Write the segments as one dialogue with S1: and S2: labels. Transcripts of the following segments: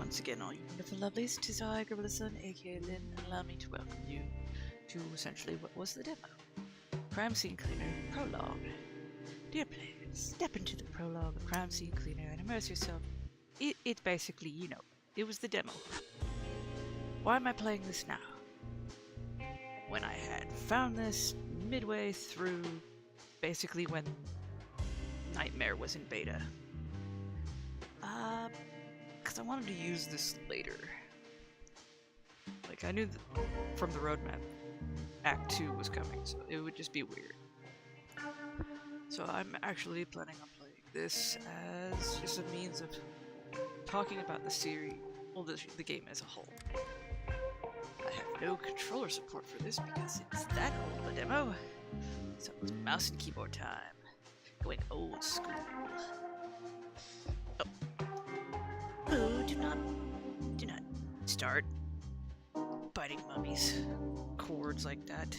S1: once again, all you wonderful lovelies. 'Tis I, Gribbleson, aka Lynn, and allow me to welcome you to essentially what was the demo. Crime Scene Cleaner Prologue. Dear players, step into the prologue of Crime Scene Cleaner and immerse yourself. It's basically, you know, it was the demo. Why am I playing this now? When I had found this midway through, basically when Nightmare was in beta. Because I wanted to use this later. Like, I knew from the roadmap Act 2 was coming, so it would just be weird. So I'm actually planning on playing this as just a means of talking about the series, well, the game as a whole. I have no controller support for this because it's that old of a demo. So it's mouse and keyboard time. Going old school. Oh, do not start biting mummies. Cords like that.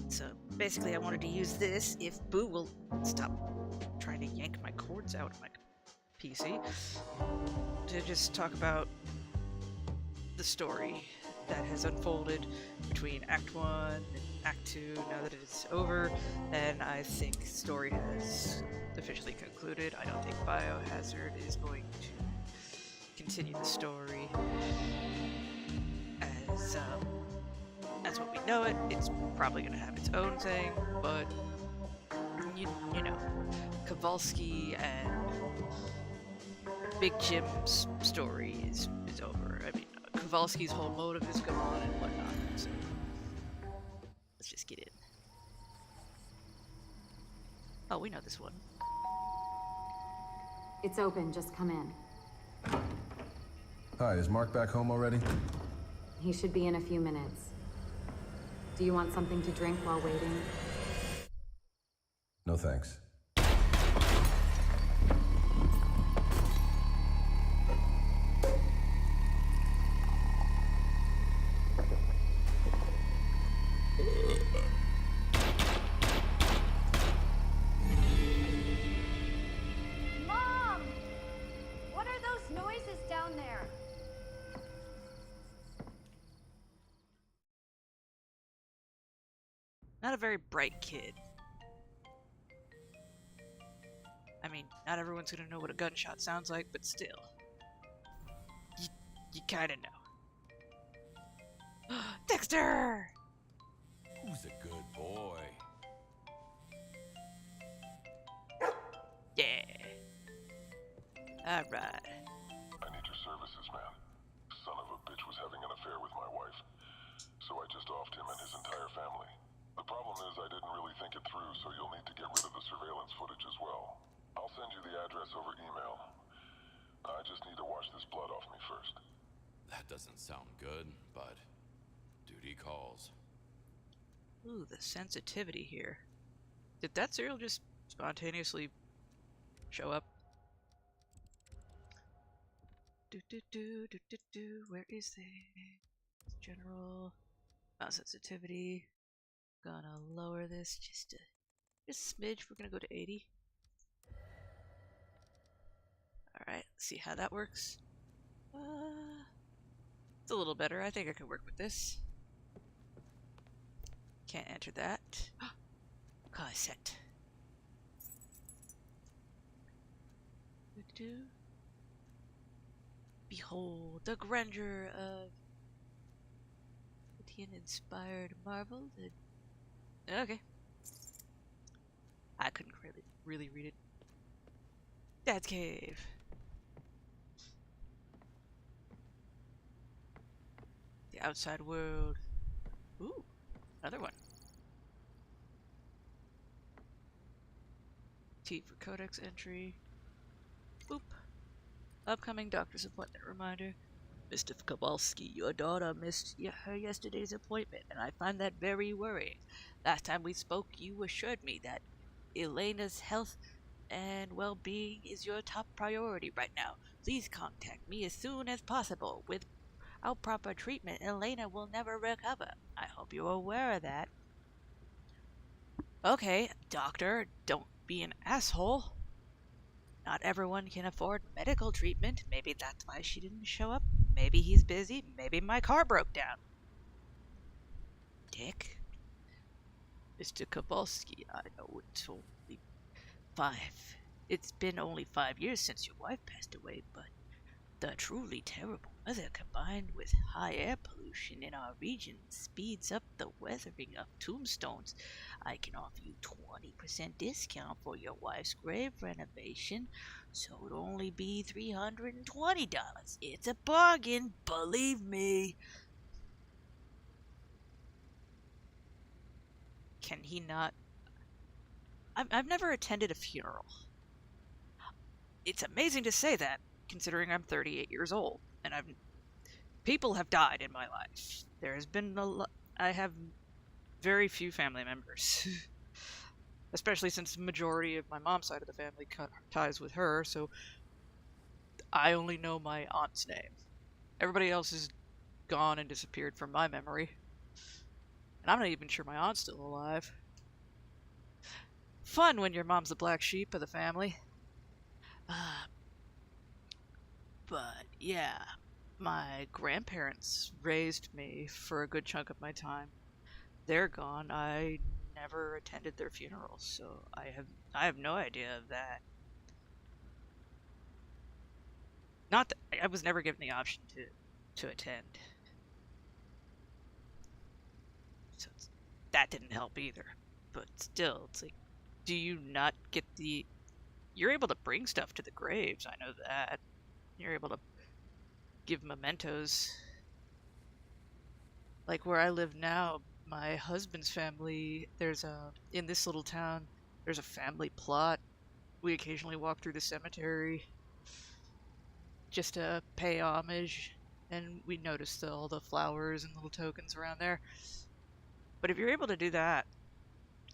S1: So basically I wanted to use this if Boo will stop trying to yank my cords out of my PC to just talk about the story that has unfolded between Act 1 and Act 2 now that it's over, and I think the story has officially concluded. I don't think Biohazard is going to continue the story as what we know it. It's probably going to have its own thing, but you know, Kowalski and Big Jim's story is over. I mean, Kowalski's whole motive is gone and whatnot, so let's just get in. Oh, we know this one.
S2: It's open, just come in.
S3: Hi, is Mark back home already?
S2: He should be in a few minutes. Do you want something to drink while waiting?
S3: No thanks.
S4: Mom! What are those noises down there?
S1: Not a very bright kid. I mean, not everyone's gonna know what a gunshot sounds like, but still. You kinda know. Dexter!
S5: Who's a good boy?
S1: Yeah. Alright.
S6: I need your services, man. Son of a bitch was having an affair with my wife. So I just offed him and his entire family. The problem is I didn't really think it through, so you'll need to get rid of the surveillance footage as well. I'll send you the address over email. I just need to wash this blood off me first.
S5: That doesn't sound good, but duty calls.
S1: Ooh, the sensitivity here. Did that cereal just spontaneously show up? Where is the general mouse sensitivity? Gonna lower this just a smidge. We're gonna go to 80. Alright, let's see how that works. It's a little better. I think I can work with this. Can't enter that. Cassette. Behold the grandeur of inspired marvel. Okay. I couldn't really read it. Dad's cave. The outside world. Ooh, another one. T for codex entry. Boop. Upcoming doctor's appointment reminder. Mr. Kowalski, your daughter missed her yesterday's appointment, and I find that very worrying. Last time we spoke, you assured me that Elena's health and well-being is your top priority right now. Please contact me as soon as possible. Without proper treatment, Elena will never recover. I hope you're aware of that. Okay, doctor, don't be an asshole. Not everyone can afford medical treatment. Maybe that's why she didn't show up. Maybe he's busy. Maybe my car broke down. Dick? Mr. Kowalski, I know it's only 5. It's been only 5 years since your wife passed away, but the truly terrible weather combined with high air pollution in our region speeds up the weathering of tombstones. I can offer you 20% discount for your wife's grave renovation, so it'll only be $320. It's a bargain, believe me. Can he not? I've never attended a funeral. It's amazing to say that, considering I'm 38 years old, and people have died in my life. There has been I have very few family members, especially since the majority of my mom's side of the family cut ties with her, so I only know my aunt's name. Everybody else is gone and disappeared from my memory, and I'm not even sure my aunt's still alive. Fun when your mom's the black sheep of the family. But yeah, my grandparents raised me for a good chunk of my time. They're gone. I never attended their funerals, so I have no idea of that. Not that I was never given the option to attend. So that didn't help either. But still, it's like, do you not get the... You're able to bring stuff to the graves, I know that. You're able to give mementos. Like where I live now, my husband's family, in this little town, there's a family plot. We occasionally walk through the cemetery just to pay homage, and we notice all the flowers and little tokens around there. But if you're able to do that,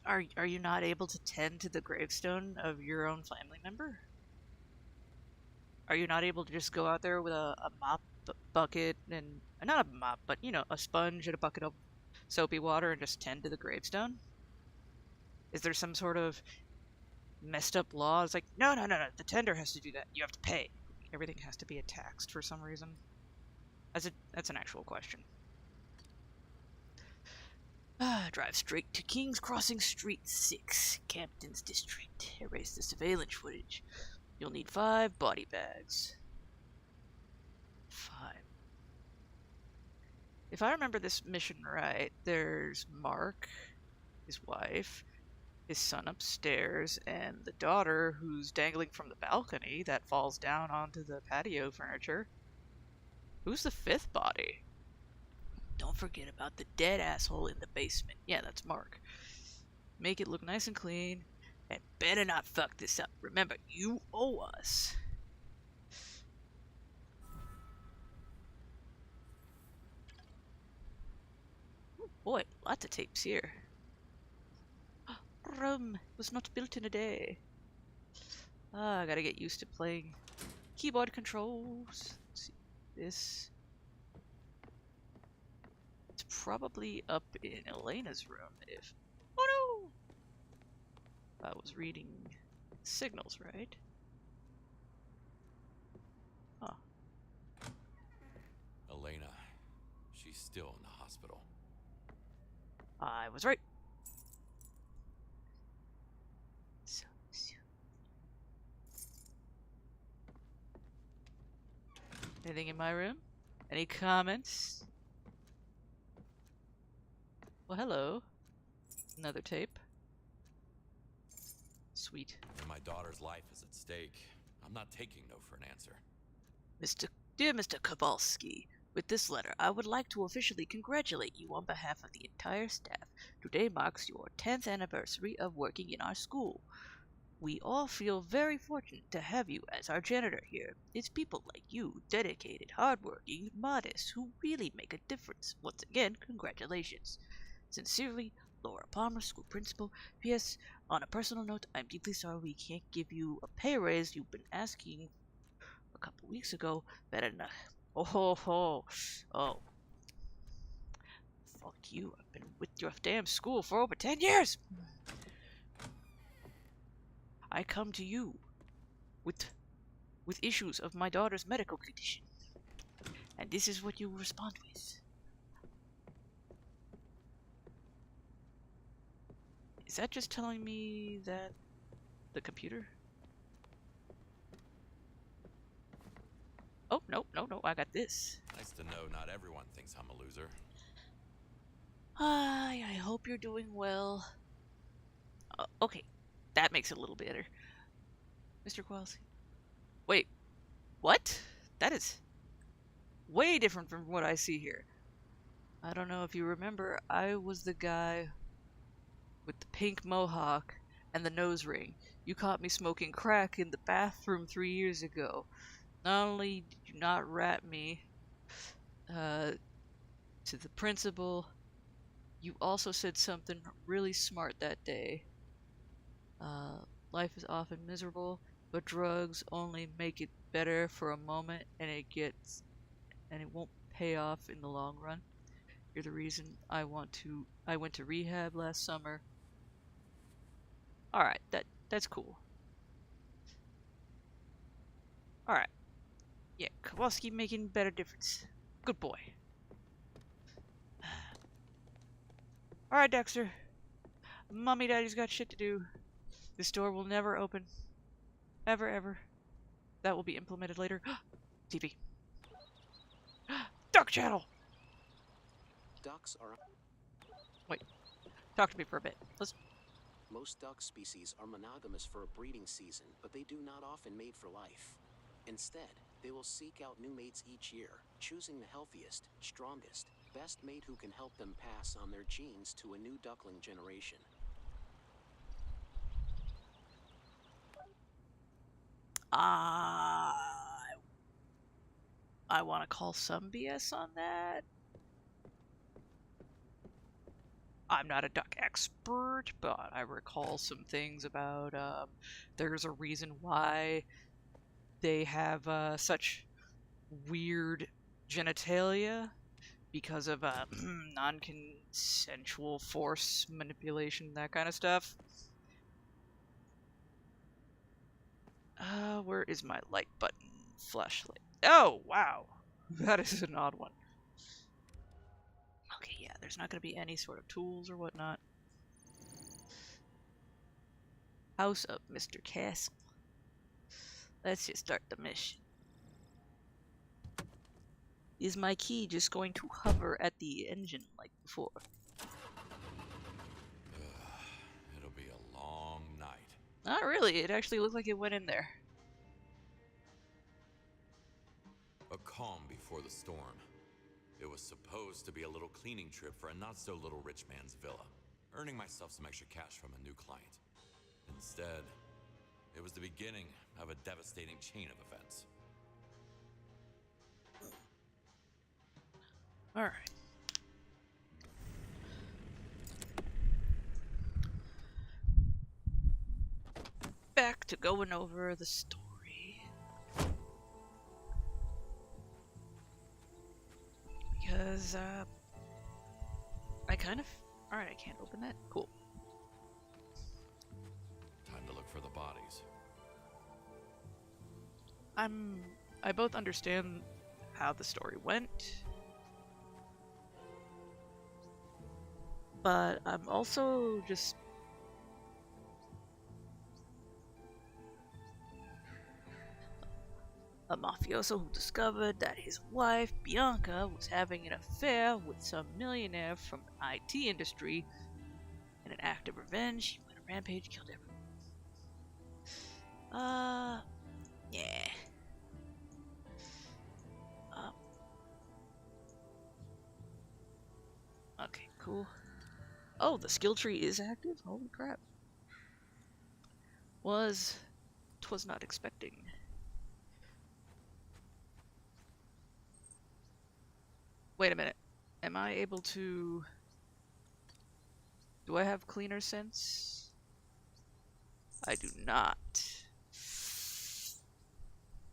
S1: are you not able to tend to the gravestone of your own family member? Are you not able to just go out there with a mop bucket and not a mop, but a sponge and a bucket of soapy water and just tend to the gravestone? Is there some sort of messed up law? It's like, no, the tender has to do that. You have to pay. Everything has to be taxed for some reason. That's an actual question. Drive straight to King's Crossing Street 6, Campton's District. Erase the surveillance footage. You'll need 5 body bags. 5. If I remember this mission right, there's Mark, his wife, his son upstairs, and the daughter who's dangling from the balcony that falls down onto the patio furniture. Who's the 5th body? Don't forget about the dead asshole in the basement. Yeah, that's Mark. Make it look nice and clean, and better not fuck this up. Remember, you owe us. Oh boy, lots of tapes here. Rome was not built in a day. I gotta get used to playing keyboard controls. Let's see this. It's probably up in Elena's room if... Oh no! I was reading signals, right? Huh.
S5: Elena, she's still in the hospital.
S1: I was right. Anything in my room? Any comments? Well, hello. Another tape. Sweet.
S5: And my daughter's life is at stake. I'm not taking no for an answer.
S1: Dear Mr. Kowalski, with this letter, I would like to officially congratulate you on behalf of the entire staff. Today marks your 10th anniversary of working in our school. We all feel very fortunate to have you as our janitor here. It's people like you, dedicated, hardworking, modest, who really make a difference. Once again, congratulations. Sincerely, Laura Palmer, school principal. P.S. On a personal note, I'm deeply sorry we can't give you a pay raise you've been asking a couple weeks ago. Better not. Oh. Fuck you. I've been with your damn school for over 10 years. I come to you with issues of my daughter's medical condition. And this is what you respond with. Is that just telling me that the computer? Oh, no, I got this.
S5: Nice to know not everyone thinks I'm a loser.
S1: I hope you're doing well. Okay, that makes it a little better. Mr. Quilty. Wait, what? That is way different from what I see here. I don't know if you remember, I was the guy with the pink mohawk and the nose ring. You caught me smoking crack in the bathroom 3 years ago. Not only did you not rat me to the principal, you also said something really smart that day. Life is often miserable, but drugs only make it better for a moment, and it won't pay off in the long run. You're the reason I went to rehab last summer. Alright, that's cool. Alright. Yeah, Kowalski making better difference. Good boy. Alright, Dexter. Mommy Daddy's got shit to do. This door will never open. Ever, ever. That will be implemented later. TV. Duck channel!
S3: Ducks are...
S1: Wait. Talk to me for a bit. Let's...
S3: Most duck species are monogamous for a breeding season, but they do not often mate for life. Instead, they will seek out new mates each year, choosing the healthiest, strongest, best mate who can help them pass on their genes to a new duckling generation.
S1: I want to call some BS on that. I'm not a duck expert, but I recall some things about there's a reason why they have such weird genitalia because of non-consensual force manipulation, that kind of stuff. Where is my light button? Flashlight. Oh, wow. That is an odd one. Okay, yeah, there's not going to be any sort of tools or whatnot. House of Mr. Castle. Let's just start the mission. Is my key just going to hover at the engine like before?
S5: It'll be a long night.
S1: Not really, it actually looked like it went in there.
S5: A calm before the storm. It was supposed to be a little cleaning trip for a not-so-little rich man's villa, earning myself some extra cash from a new client. Instead, it was the beginning of a devastating chain of events.
S1: Alright. Back to going over the story. Because, I kind of... Alright, I can't open that? Cool.
S5: Time to look for the bodies.
S1: I both understand how the story went, but I'm also just... a mafioso who discovered that his wife, Bianca, was having an affair with some millionaire from the IT industry. In an act of revenge, he went on a rampage, killed everyone. Yeah. Okay, cool. Oh, the skill tree is active? Holy crap. Was not expecting. Wait a minute. Am I able to... Do I have cleaner sense? I do not.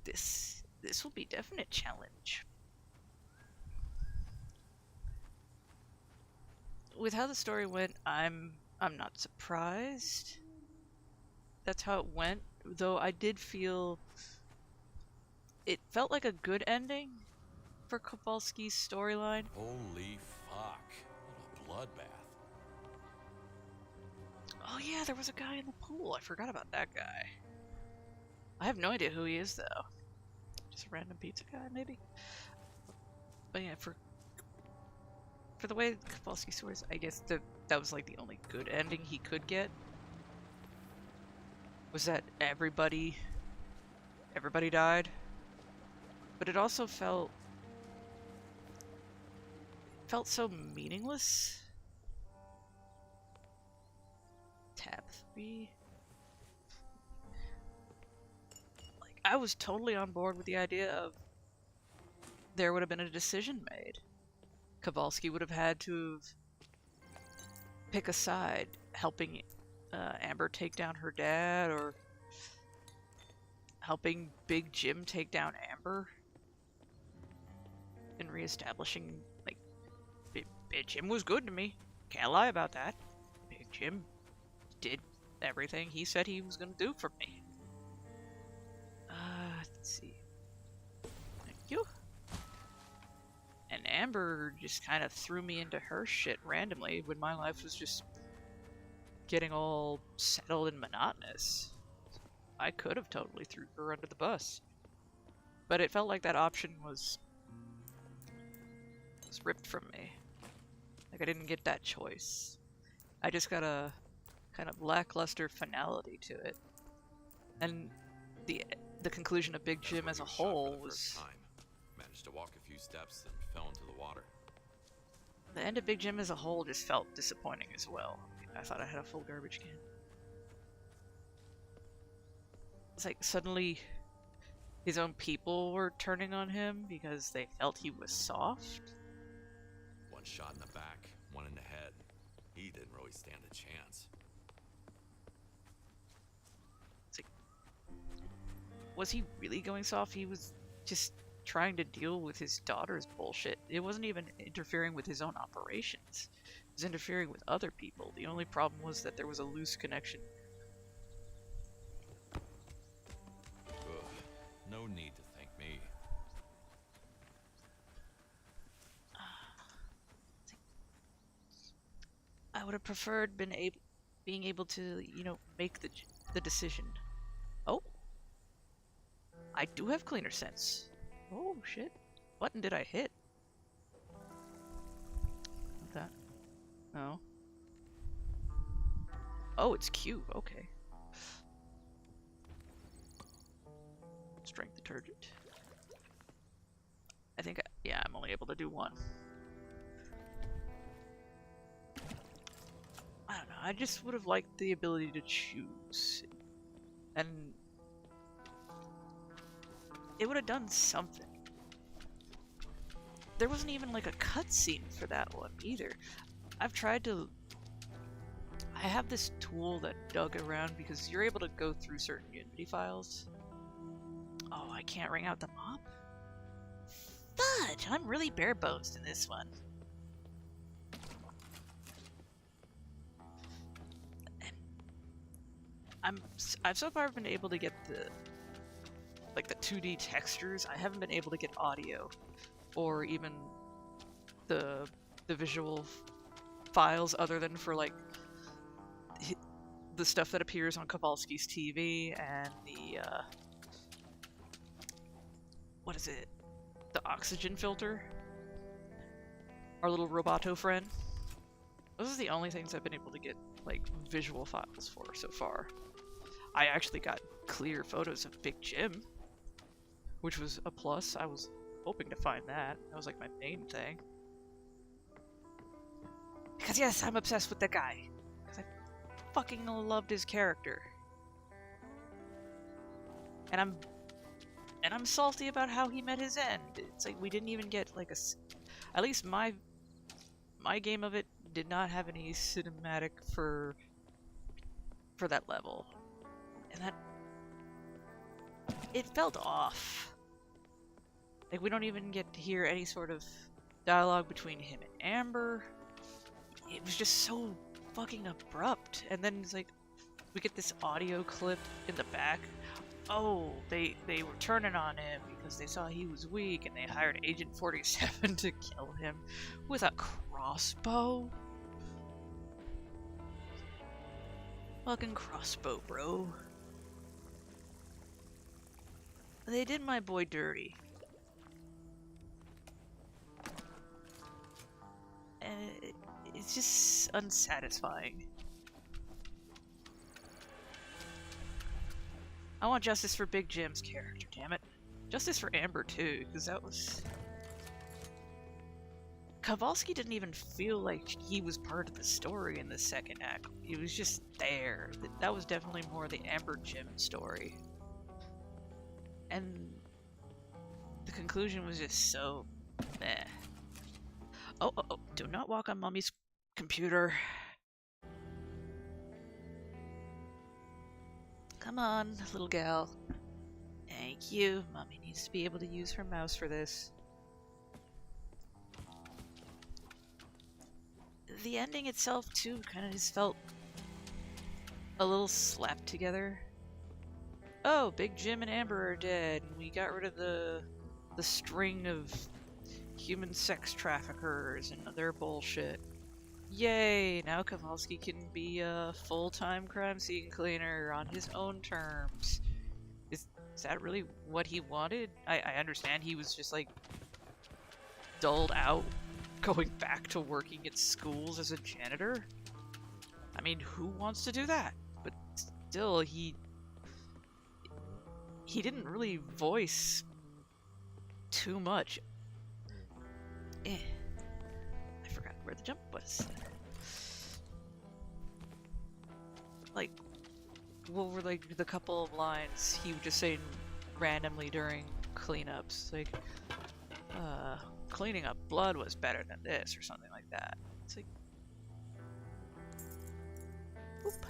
S1: This will be definite challenge. With how the story went, I'm not surprised. That's how it went. though I did feel it felt like a good ending for Kowalski's storyline.
S5: Holy fuck. What a bloodbath.
S1: Oh yeah, there was a guy in the pool. I forgot about that guy. I have no idea who he is though. Just a random pizza guy, maybe. But yeah, for the way Kowalski stories, I guess that was like the only good ending he could get. Was that everybody died? But it also felt so meaningless. Tab 3. Like, I was totally on board with the idea of there would have been a decision made. Kowalski would have had to pick a side, helping Amber take down her dad, or helping Big Jim take down Amber, and reestablishing, like, Big Jim was good to me. Can't lie about that. Big Jim did everything he said he was gonna do for me. Let's see. Thank you. And Amber just kind of threw me into her shit randomly when my life was just getting all settled and monotonous. I could have totally threw her under the bus. But it felt like that option was ripped from me. Like I didn't get that choice. I just got a kind of lackluster finality to it. And the conclusion of Big Jim as a whole was...
S5: Managed to walk a few steps and fell into the water.
S1: The end of Big Jim as a whole just felt disappointing as well. I thought I had a full garbage can. It's like suddenly his own people were turning on him because they felt he was soft.
S5: One shot in the back, one in the head. He didn't really stand a chance.
S1: It's like, was he really going soft? He was just trying to deal with his daughter's bullshit. It wasn't even interfering with his own operations. It was interfering with other people. The only problem was that there was a loose connection.
S5: Ugh, no need to thank me.
S1: I would have preferred being able to, you know, make the decision. Oh, I do have cleaner sense. Oh shit! What button did I hit? Not that. No. Oh, it's Q. Okay. Strength detergent. I think, yeah, I'm only able to do one. I don't know, I just would have liked the ability to choose. And it would have done something. There wasn't even like a cutscene for that one either. I've tried to... I have this tool that dug around because you're able to go through certain Unity files. Oh, I can't ring out the mop? Fudge! I'm really bare bones in this one. I've so far been able to get the 2D textures. I haven't been able to get audio or even the visual files other than for like the stuff that appears on Kowalski's TV and the what is it? The oxygen filter. Our little roboto friend. Those are the only things I've been able to get like visual files for so far. I actually got clear photos of Big Jim, which was a plus. I was hoping to find that. That was like my main thing. Because yes, I'm obsessed with the guy. Because I fucking loved his character. And I'm salty about how he met his end. It's like we didn't even get like at least my game of it did not have any cinematic for that level. And that... it felt off. Like, we don't even get to hear any sort of dialogue between him and Amber. It was just so fucking abrupt. And then it's like, we get this audio clip in the back. Oh, they were turning on him because they saw he was weak, and they hired Agent 47 to kill him with a crossbow. Fucking crossbow, bro. They did my boy dirty. And it's just unsatisfying. I want justice for Big Jim's character, damn it. Justice for Amber too, because that was... Kowalski didn't even feel like he was part of the story in the second act. He was just there. That was definitely more the Amber Jim story. And the conclusion was just so meh. Oh, do not walk on Mommy's computer. Come on, little gal. Thank you. Mommy needs to be able to use her mouse for this. The ending itself, too, kind of just felt a little slapped together. Oh, Big Jim and Amber are dead, and we got rid of the string of human sex traffickers and other bullshit. Yay! Now Kowalski can be a full-time crime scene cleaner on his own terms. Is that really what he wanted? I understand he was just like dulled out going back to working at schools as a janitor. I mean, who wants to do that? But still, he didn't really voice too much. I forgot where the jump was. Like, what were like the couple of lines he would just say randomly during cleanups? Like, cleaning up blood was better than this, or something like that. It's like, oop.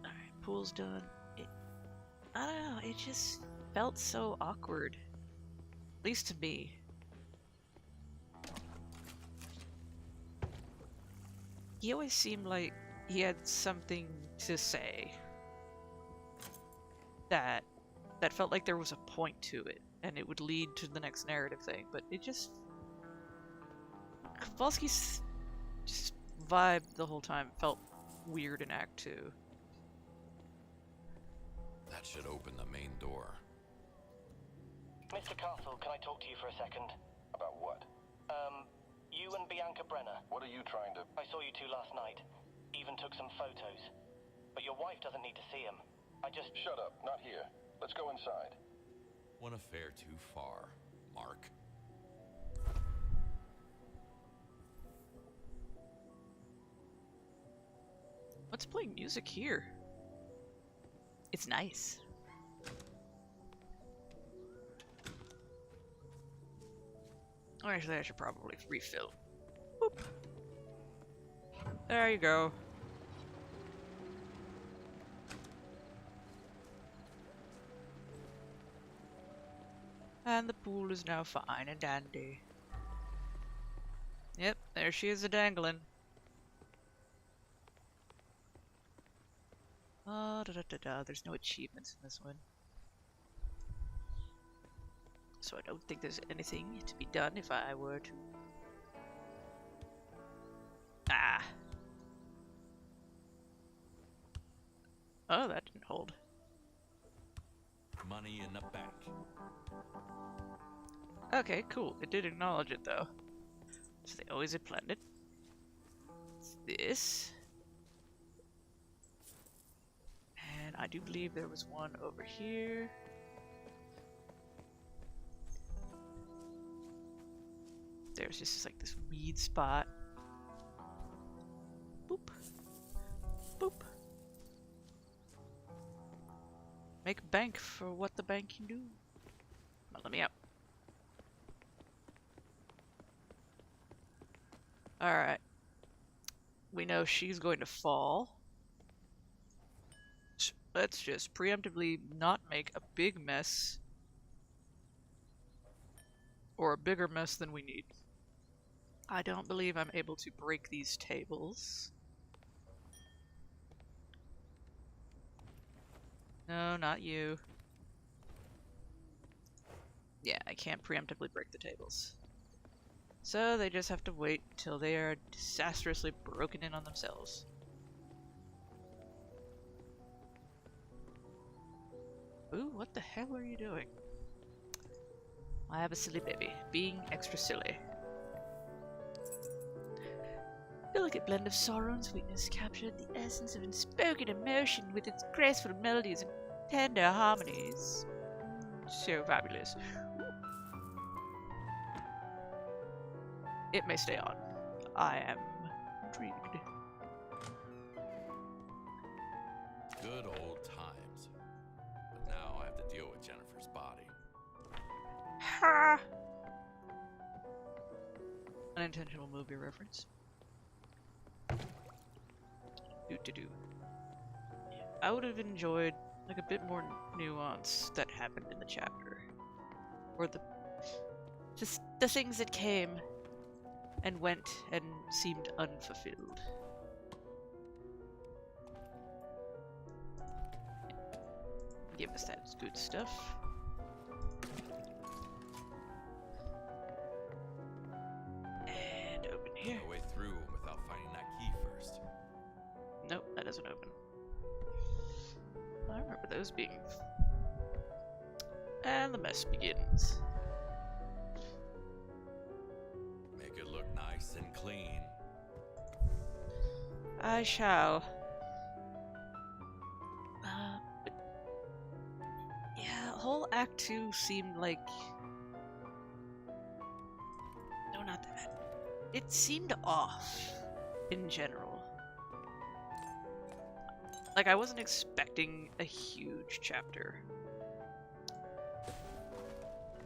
S1: Alright, pool's done. I don't know, it just felt so awkward. At least to me. He always seemed like he had something to say that felt like there was a point to it, and it would lead to the next narrative thing, but it just... Kowalski's just vibe the whole time felt weird in Act 2.
S5: That should open the main door.
S7: Mr. Castle, can I talk to you for a second?
S6: About what?
S7: You and Bianca Brenner.
S6: What are you trying to...
S7: I saw you two last night. Even took some photos. But your wife doesn't need to see them. I just...
S6: Shut up, not here. Let's go inside.
S5: One affair too far, Mark.
S1: What's playing music here? It's nice. Oh, actually, I should probably refill. Boop. There you go. And the pool is now fine and dandy. Yep, there she is a-dangling. There's no achievements in this one. So I don't think there's anything to be done if I were to... Ah! Oh, that didn't hold.
S5: Money in the bank.
S1: Okay, cool. It did acknowledge it, though. So they always had planned it. It's this. And I do believe there was one over here. There's just like this weed spot. Boop. Boop. Make a bank for what the bank can do. Come on, let me out. Alright. We know she's going to fall. So let's just preemptively not make a big mess. Or a bigger mess than we need. I don't believe I'm able to break these tables. No, not you. Yeah, I can't preemptively break the tables. So they just have to wait until they are disastrously broken in on themselves. Ooh, what the hell are you doing? I have a silly baby, being extra silly. Delicate blend of sorrow and sweetness captured the essence of unspoken emotion with its graceful melodies and tender harmonies. So fabulous. It may stay on. I am intrigued.
S5: Good old times. But now I have to deal with Jennifer's body.
S1: Ha! Unintentional movie reference. Do. I would have enjoyed like a bit more nuance that happened in the chapter, or just the things that came and went and seemed unfulfilled. Give us that good stuff. And open here.
S5: No way through without finding that key first.
S1: Nope, that doesn't open. I remember those being... And the mess begins.
S5: Make it look nice and clean.
S1: I shall. But yeah, whole Act 2 seemed like... No, not that. It seemed off, in general. Like, I wasn't expecting a huge chapter.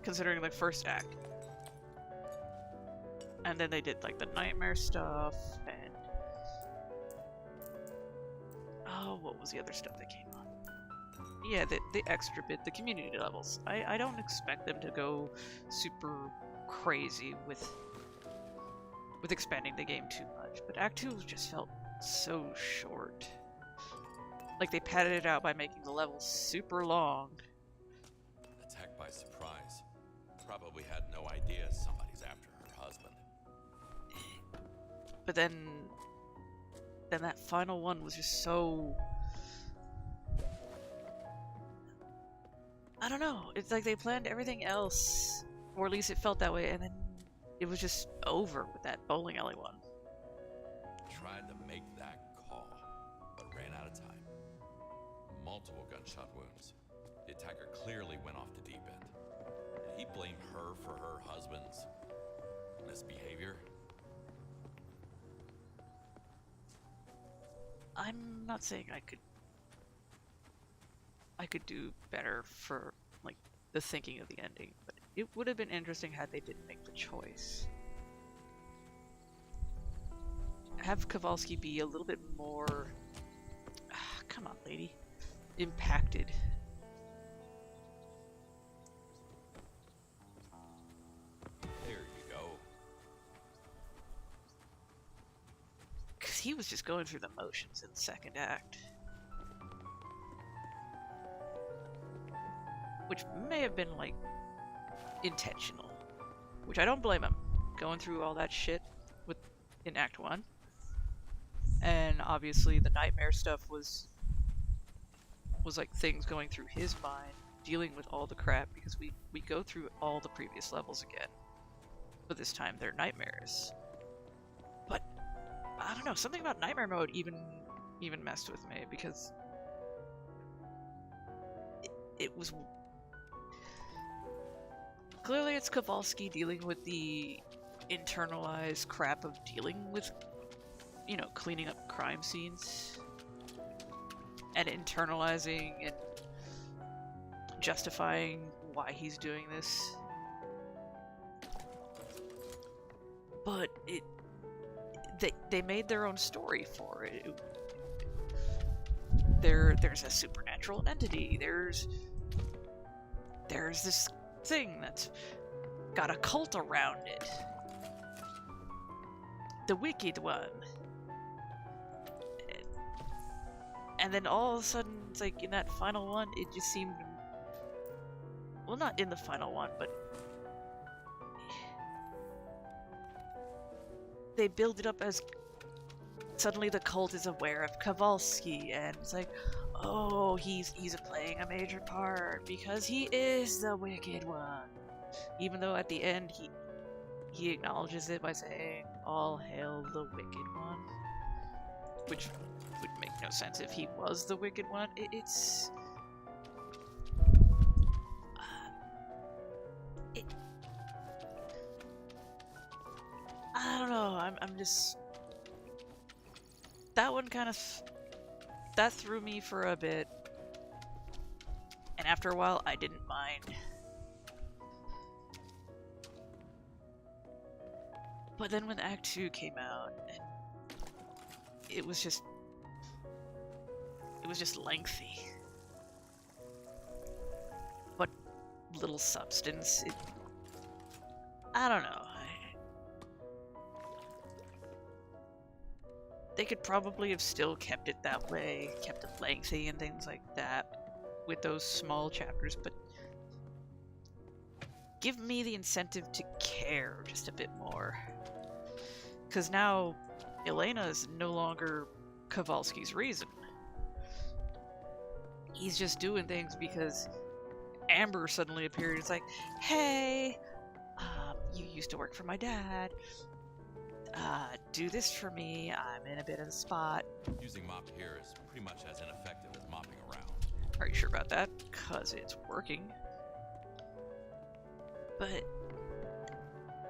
S1: Considering, like, first act. And then they did, like, the nightmare stuff, and... Oh, what was the other stuff that came on? Yeah, the extra bit, the community levels. I don't expect them to go super crazy with expanding the game too much, but Act 2 just felt so short. Like, they padded it out by making the levels super long.
S5: Attacked by surprise. Probably had no idea somebody's after her husband.
S1: But then that final one was just so... I don't know. It's like they planned everything else, or at least it felt that way, and then it was just over with that bowling alley one.
S5: Tried to make that call, but ran out of time. Multiple gunshot wounds. The attacker clearly went off the deep end. Did he blame her for her husband's misbehavior?
S1: I'm not saying I could do better for, like, the thinking of the ending, but it would have been interesting had they didn't make the choice. Have Kowalski be a little bit more... come on, lady. Impacted.
S5: There you go.
S1: Because he was just going through the motions in the second act. Which may have been, like, intentional. Which I don't blame him. Going through all that shit in Act 1. And obviously the nightmare stuff was like things going through his mind, dealing with all the crap, because we go through all the previous levels again. But this time they're nightmares. But I don't know, something about nightmare mode even messed with me, because it was... Clearly it's Kowalski dealing with the internalized crap of dealing with, you know, cleaning up crime scenes. And internalizing and justifying why he's doing this. But they made their own story for it. There's a supernatural entity. There's this thing that's got a cult around it. the wicked one. And then all of a sudden, it's like in that final one, it just seemed, well, not in the final one, but they build it up as suddenly the cult is aware of Kowalski, and it's like, oh, he's playing a major part because he is the wicked one. Even though at the end he acknowledges it by saying, "All hail the wicked one," which would make no sense if he was the wicked one. It's I don't know. I'm just, that one kind of, that threw me for a bit, and after a while I didn't mind. But then when Act 2 came out, it was just lengthy. But little substance. I don't know. They could probably have still kept it that way, kept it lengthy and things like that with those small chapters, but give me the incentive to care just a bit more. Because now Elena is no longer Kowalski's reason. He's just doing things because Amber suddenly appeared. It's like, hey, you used to work for my dad. Do this for me. I'm in a bit of a spot.
S5: Using mop here is pretty much as ineffective as mopping around.
S1: Are you sure about that? 'Cause it's working. But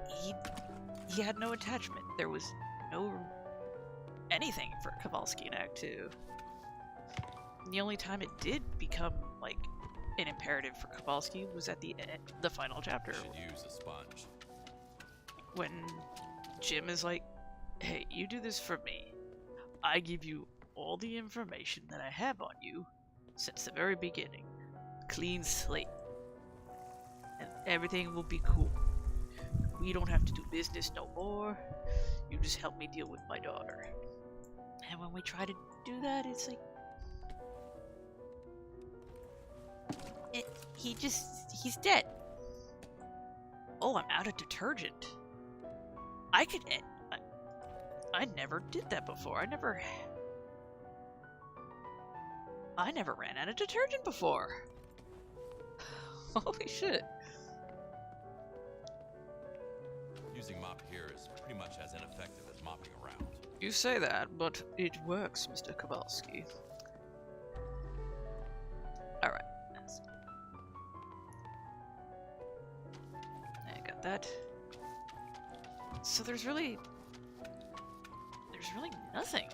S1: he had no attachment. There was no anything for Kowalski in Act 2. And the only time it did become like an imperative for Kowalski was at the end, the final chapter.
S5: You should use a sponge.
S1: When Jim is like, hey, you do this for me. I give you all the information that I have on you since the very beginning. Clean slate. And everything will be cool. We don't have to do business no more. You just help me deal with my daughter. And when we try to do that, it's like, he's dead. Oh, I'm out of detergent. I never did that before. I never ran out of detergent before. Holy shit.
S5: Using mop here is pretty much as ineffective as mopping around.
S1: You say that, but it works, Mr. Kowalski. Alright. I got that. So there's really nothing.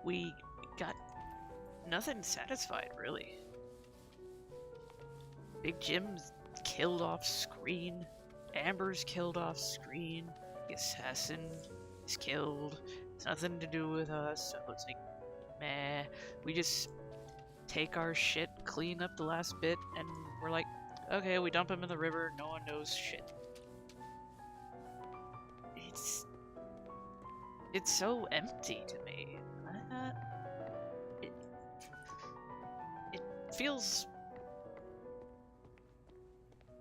S1: We got nothing satisfied, really. Big Jim's killed off screen. Amber's killed off screen. The assassin is killed. It's nothing to do with us, so it's like, meh. We just take our shit, clean up the last bit, and we're like, okay, we dump him in the river, no one knows shit. It's so empty to me. It feels,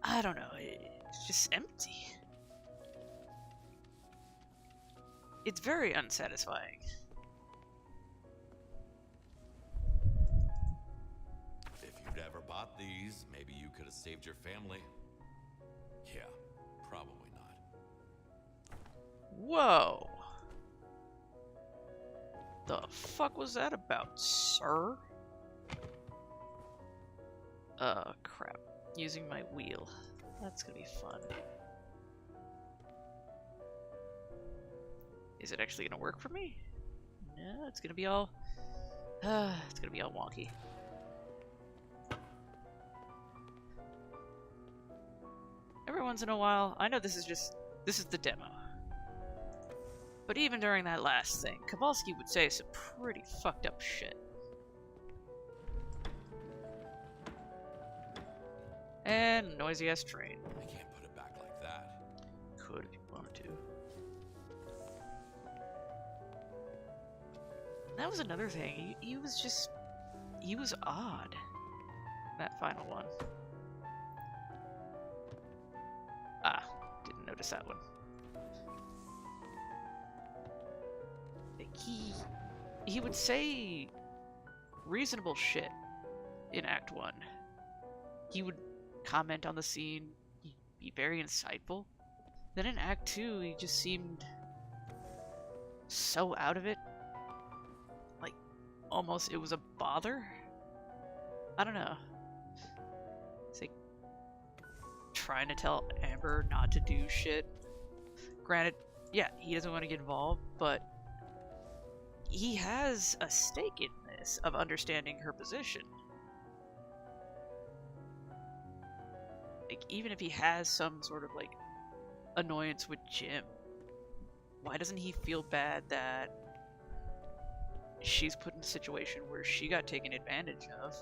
S1: I don't know, it's just empty. It's very unsatisfying.
S5: If you'd ever bought these, maybe you could have saved your family. Yeah, probably not.
S1: Whoa. The fuck was that about, sir? Crap. Using my wheel. That's gonna be fun. Is it actually gonna work for me? No, it's gonna be all... it's gonna be all wonky. Every once in a while, I know this is the demo. But even during that last thing, Kowalski would say some pretty fucked up shit. And noisy ass train.
S5: I can't put it back like that.
S1: Could if you 1 and 2. That was another thing. He was odd. That final one. Ah, didn't notice that one. He would say reasonable shit in Act 1. He would comment on the scene, he'd be very insightful. Then in Act 2, he just seemed so out of it. Like, almost it was a bother? I don't know. It's like trying to tell Amber not to do shit. Granted, yeah, he doesn't want to get involved, but he has a stake in this of understanding her position. Like, even if he has some sort of like annoyance with Jim, why doesn't he feel bad that she's put in a situation where she got taken advantage of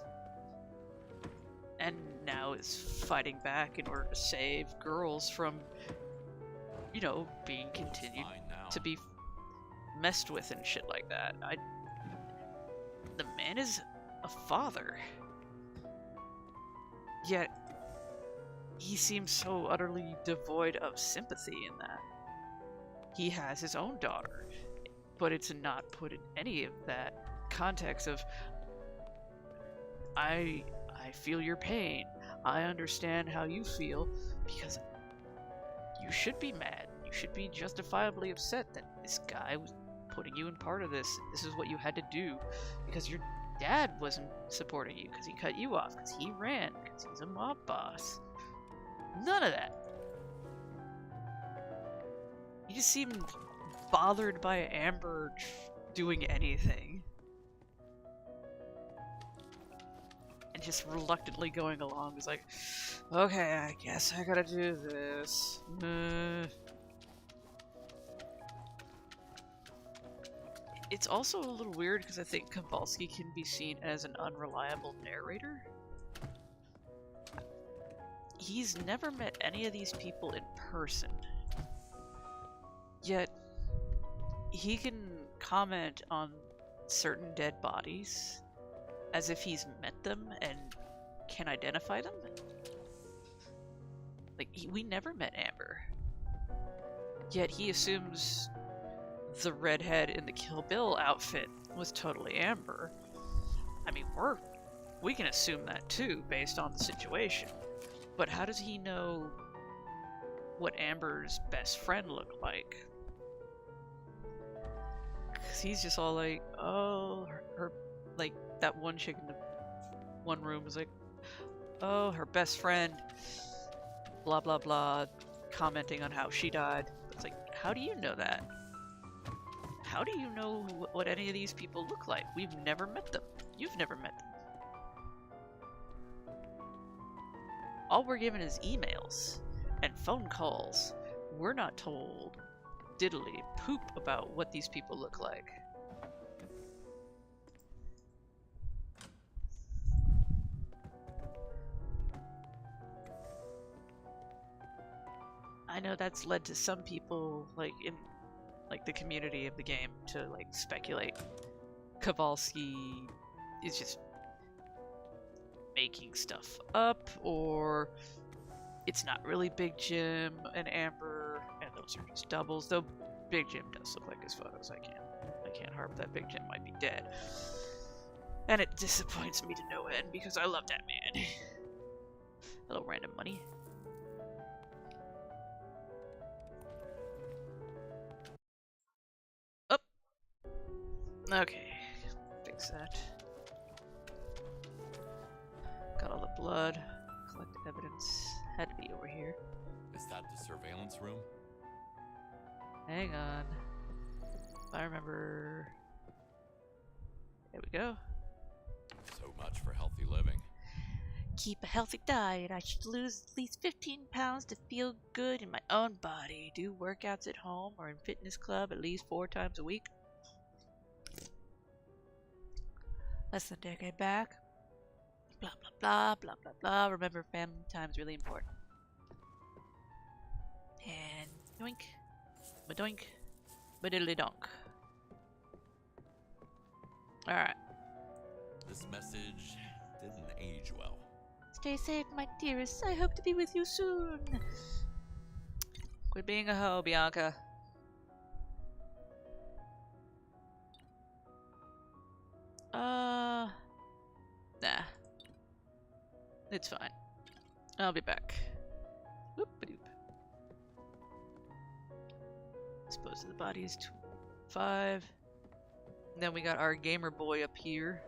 S1: and now is fighting back in order to save girls from, you know, being continued to be messed with and shit like that? The man is a father, yet he seems so utterly devoid of sympathy in that. He has his own daughter, but it's not put in any of that context of, I feel your pain, I understand how you feel, because you should be mad, you should be justifiably upset that this guy was putting you in part of this. This is what you had to do because your dad wasn't supporting you, because he cut you off, because he ran, because he's a mob boss. None of that. He just seemed bothered by Amber doing anything. And just reluctantly going along. He's like, okay, I guess I gotta do this. It's also a little weird because I think Kowalski can be seen as an unreliable narrator. He's never met any of these people in person. Yet, he can comment on certain dead bodies as if he's met them and can identify them. Like, we never met Amber. Yet he assumes the redhead in the Kill Bill outfit was totally Amber. I mean, we can assume that too, based on the situation. But how does he know what Amber's best friend looked like? Because he's just all like, oh, her, like, that one chick in the one room was like, oh, her best friend, blah blah blah, commenting on how she died. It's like, how do you know that? How do you know what any of these people look like? We've never met them. You've never met them. All we're given is emails and phone calls. We're not told diddly poop about what these people look like. I know that's led to some people, like, in the community of the game, to like speculate Kowalski is just making stuff up, or it's not really Big Jim and Amber, and those are just doubles. Though Big Jim does look like his photos. I can't harp that Big Jim might be dead, and it disappoints me to no end because I love that man. Hello, random money. Up. Okay, fix that. Got all the blood. Collect evidence. Had to be over here.
S5: Is that the surveillance room?
S1: Hang on. If I remember. There we go.
S5: So much for healthy living.
S1: Keep a healthy diet. I should lose at least 15 pounds to feel good in my own body. Do workouts at home or in fitness club at least 4 times a week. Less than a decade back. Blah, blah, blah, blah, blah, blah. Remember, family time is really important. And yoink. Badoink. Badiddly donk. Alright.
S5: This message didn't age well.
S1: Stay safe, my dearest. I hope to be with you soon. Quit being a hoe, Bianca. Nah. It's fine. I'll be back. Whoop-a-doop. Dispose of the bodies. 5. Then we got our gamer boy up here.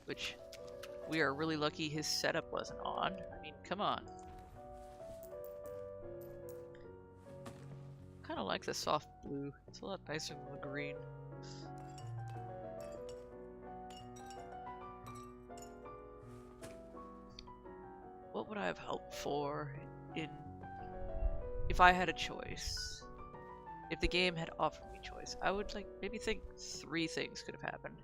S1: Which, we are really lucky his setup wasn't on. I mean, come on. Kind of like the soft blue. It's a lot nicer than the green. What would I have hoped for if I had a choice? If the game had offered me choice, I would maybe think 3 things could have happened.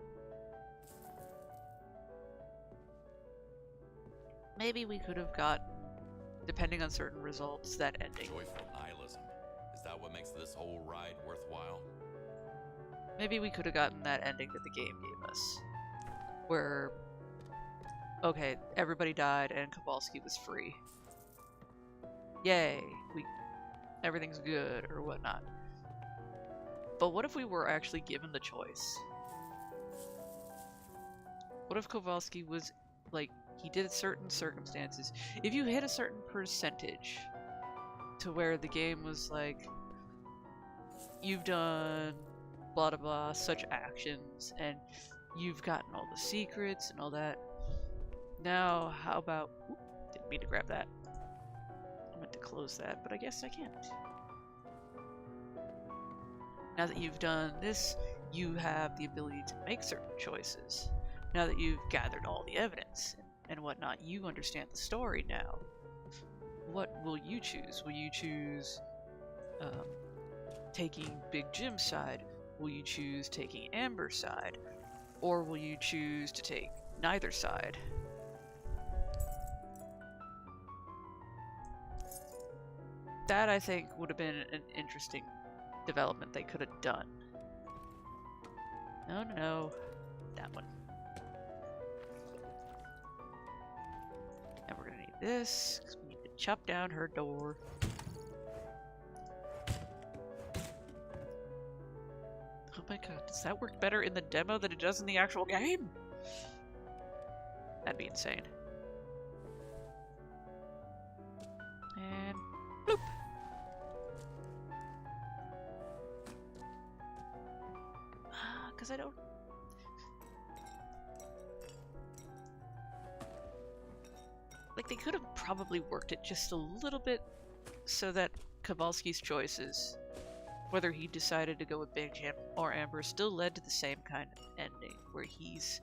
S1: Maybe we could have got, depending on certain results, that ending.
S5: Joyful nihilism. Is that what makes this whole ride worthwhile?
S1: Maybe we could have gotten that ending that the game gave us. Where, okay, everybody died and Kowalski was free. Yay, everything's good, or whatnot. But what if we were actually given the choice? What if Kowalski was, he did certain circumstances. If you hit a certain percentage to where the game was like, you've done blah blah blah, such actions, and you've gotten all the secrets and all that. Now, how about... Whoop, didn't mean to grab that. I meant to close that, but I guess I can't. Now that you've done this, you have the ability to make certain choices. Now that you've gathered all the evidence and whatnot, you understand the story now. What will you choose? Will you choose taking Big Jim's side? Will you choose taking Amber's side? Or will you choose to take neither side? That, I think, would have been an interesting development they could have done. No. That one. And we're gonna need this, because we need to chop down her door. Oh my god, does that work better in the demo than it does in the actual game? That'd be insane. And bloop! Because I don't... they could have probably worked it just a little bit so that Kowalski's choices, whether he decided to go with Big Jim or Amber, still led to the same kind of ending, where he's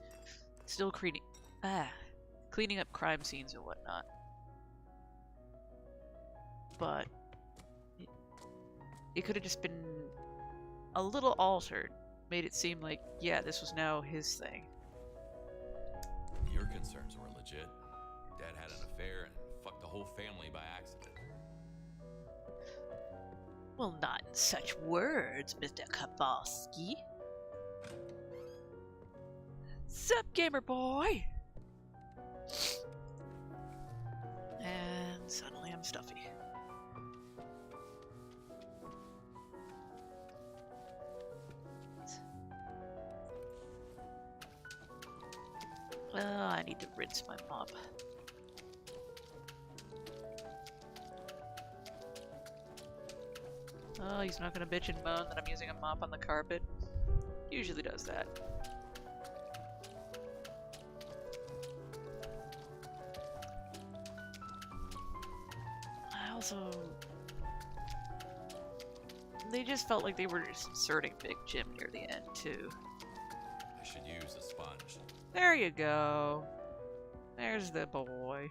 S1: still cleaning up crime scenes and whatnot. But it could have just been a little altered, made it seem like, yeah, this was now his thing.
S5: Your concerns were legit. Dad had an affair and fucked the whole family by accident.
S1: Well, not in such words, Mr. Kowalski. Sup, gamer boy? And suddenly I'm stuffy. I need to rinse my mop. Oh, he's not gonna bitch and moan that I'm using a mop on the carpet. Usually does that. I also... They just felt like they were just inserting Big Jim near the end, too.
S5: I should use a sponge.
S1: There you go. There's the boy.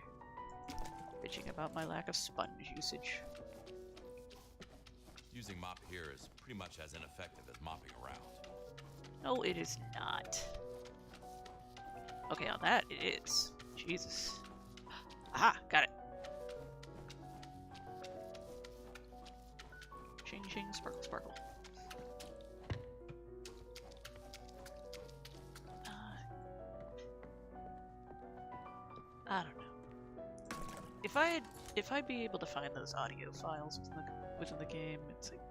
S1: Bitching about my lack of sponge usage.
S5: Using mop here is pretty much as ineffective as mopping around.
S1: No, it is not. Okay, on that, it is. Jesus. Aha! Got it. Ching ching, sparkle sparkle. I don't know. If I'd be able to find those audio files within the game, it's like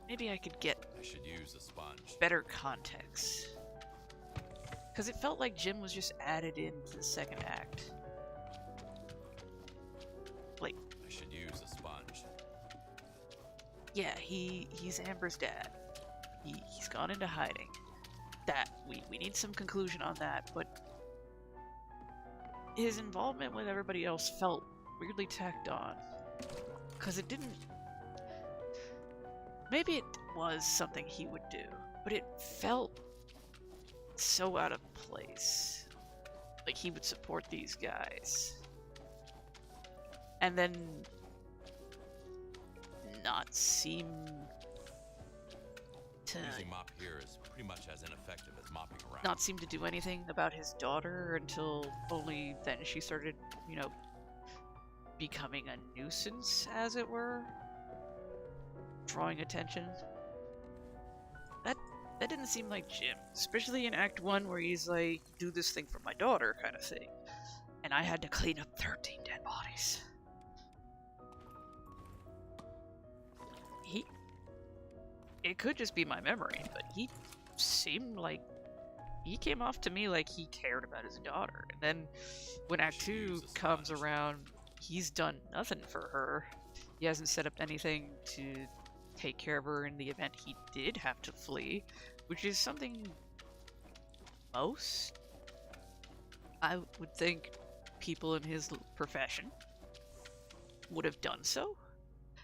S1: maybe I could get
S5: I should use a sponge.
S1: better context. Because it felt like Jim was just added into the second act. Like,
S5: I should use a sponge.
S1: yeah, he's Amber's dad. He's gone into hiding. That we need some conclusion on that, but his involvement with everybody else felt weirdly tacked on. Because it didn't... Maybe it was something he would do, but it felt so out of place. Like he would support these guys. And then not seem to...
S5: Using mop here is pretty much as ineffective as mopping around.
S1: Not seem to do anything about his daughter until only then she started, you know, becoming a nuisance, as it were. Drawing attention. That didn't seem like Jim, especially in Act 1 where he's like, do this thing for my daughter kind of thing. And I had to clean up 13 dead bodies. It could just be my memory, but he seemed like, he came off to me like he cared about his daughter. And then when Act 2 comes around, he's done nothing for her. He hasn't set up anything to take care of her in the event he did have to flee, which is something most, I would think, people in his profession would have done so.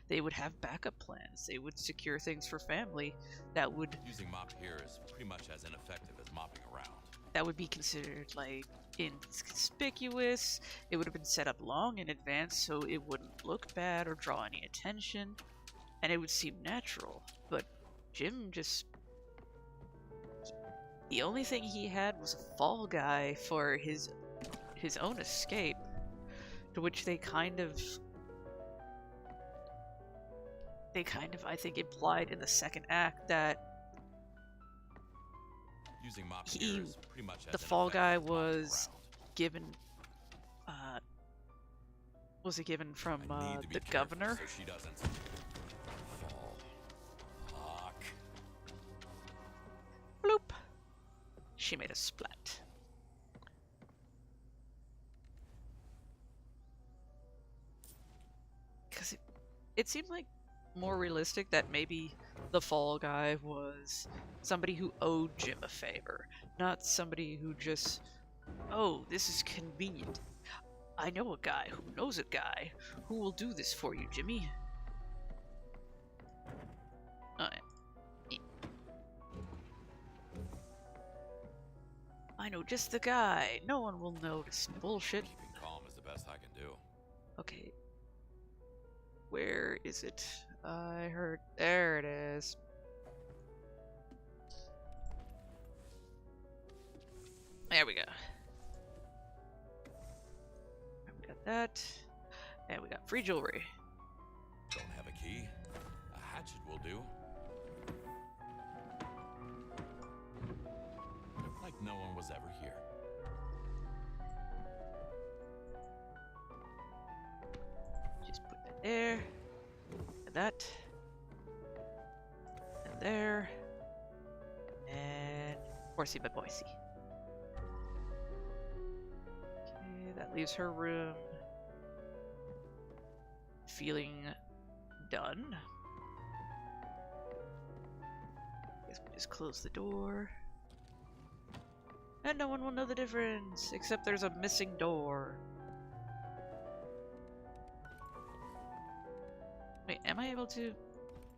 S1: They would have backup plans. They would secure things for family that would...
S5: Using mop here is pretty much as ineffective as mopping around.
S1: That would be considered, like, inconspicuous. It would have been set up long in advance so it wouldn't look bad or draw any attention. And it would seem natural. But Jim just... The only thing he had was a fall guy for his own escape. To which they kind of, I think, implied in the second act that
S5: Using mop here is pretty much as
S1: the fall guy
S5: ineffective as mopping
S1: was
S5: around.
S1: given, was it given from
S5: I need to be
S1: the
S5: careful
S1: governor?
S5: so she doesn't fall. Fuck.
S1: Bloop. She made a splat. Because it seemed like more realistic that maybe the fall guy was somebody who owed Jim a favor, not somebody who just, oh, this is convenient. I know a guy who knows a guy who will do this for you, Jimmy. I know just the guy. No one will notice. Bullshit.
S5: Keeping calm is the best I can do.
S1: Okay. Where is it? I heard... There it is. There we go. And we got that. And we got free jewelry.
S5: Don't have a key. A hatchet will do. Like no one was ever here.
S1: Just put that there. And that. And there. And... Horsey by Boise. Okay, that leaves her room feeling done. Guess we just close the door. And no one will know the difference, except there's a missing door. Wait, am I able to?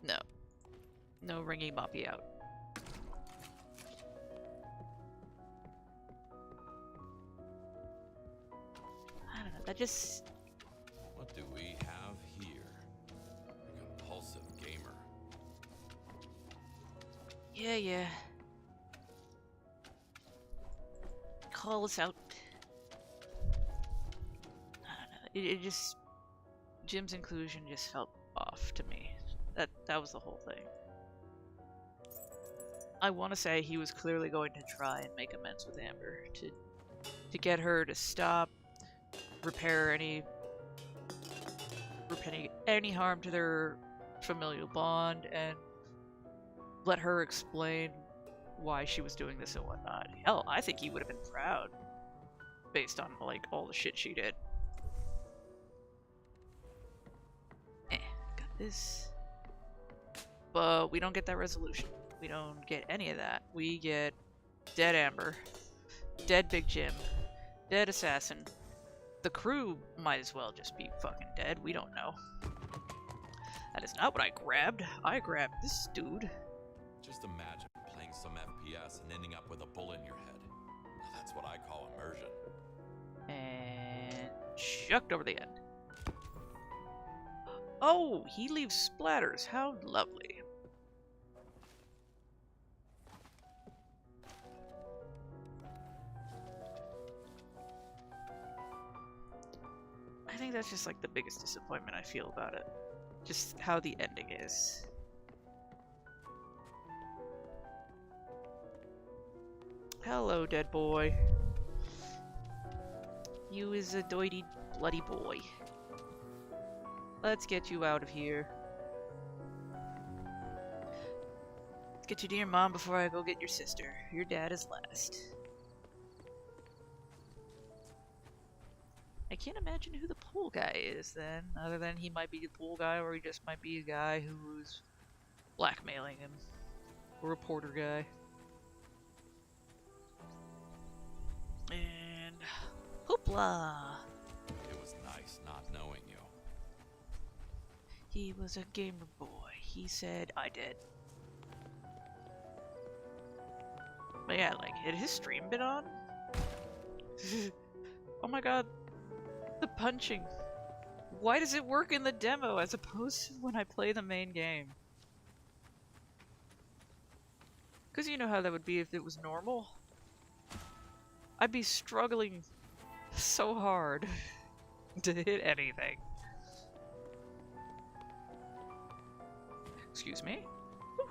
S1: No. No ringing Moppy out. I don't know, that just...
S5: What do we have here? A compulsive gamer.
S1: Yeah. Call us out. it just Jim's inclusion just felt off to me. That was the whole thing. I want to say he was clearly going to try and make amends with Amber to get her to stop, repair any harm to their familial bond, and let her explain why she was doing this and whatnot. Hell, I think he would have been proud based on like all the shit she did. Got this. But we don't get that resolution. We don't get any of that. We get dead Amber, dead Big Jim, dead Assassin. The crew might as well just be fucking dead. We don't know. That is not what I grabbed. I grabbed this dude.
S5: Just imagine playing some FPS and ending up with a bullet in your head. That's what I call immersion.
S1: And chucked over the end. Oh, he leaves splatters. How lovely. I think that's just like the biggest disappointment I feel about it. Just how the ending is. Hello, dead boy. You is a doity bloody boy. Let's get you out of here. Let's get you to your mom before I go get your sister. Your dad is last. I can't imagine who the pool guy is then, other than he might be the pool guy or he just might be a guy who's blackmailing him. Or a porter guy. And hoopla!
S5: It was nice not knowing you.
S1: He was a gamer boy. He said I did. But yeah, like, had his stream been on? Oh my god. The punching. Why does it work in the demo as opposed to when I play the main game? Because you know how that would be if it was normal. I'd be struggling so hard to hit anything. Excuse me? Whew.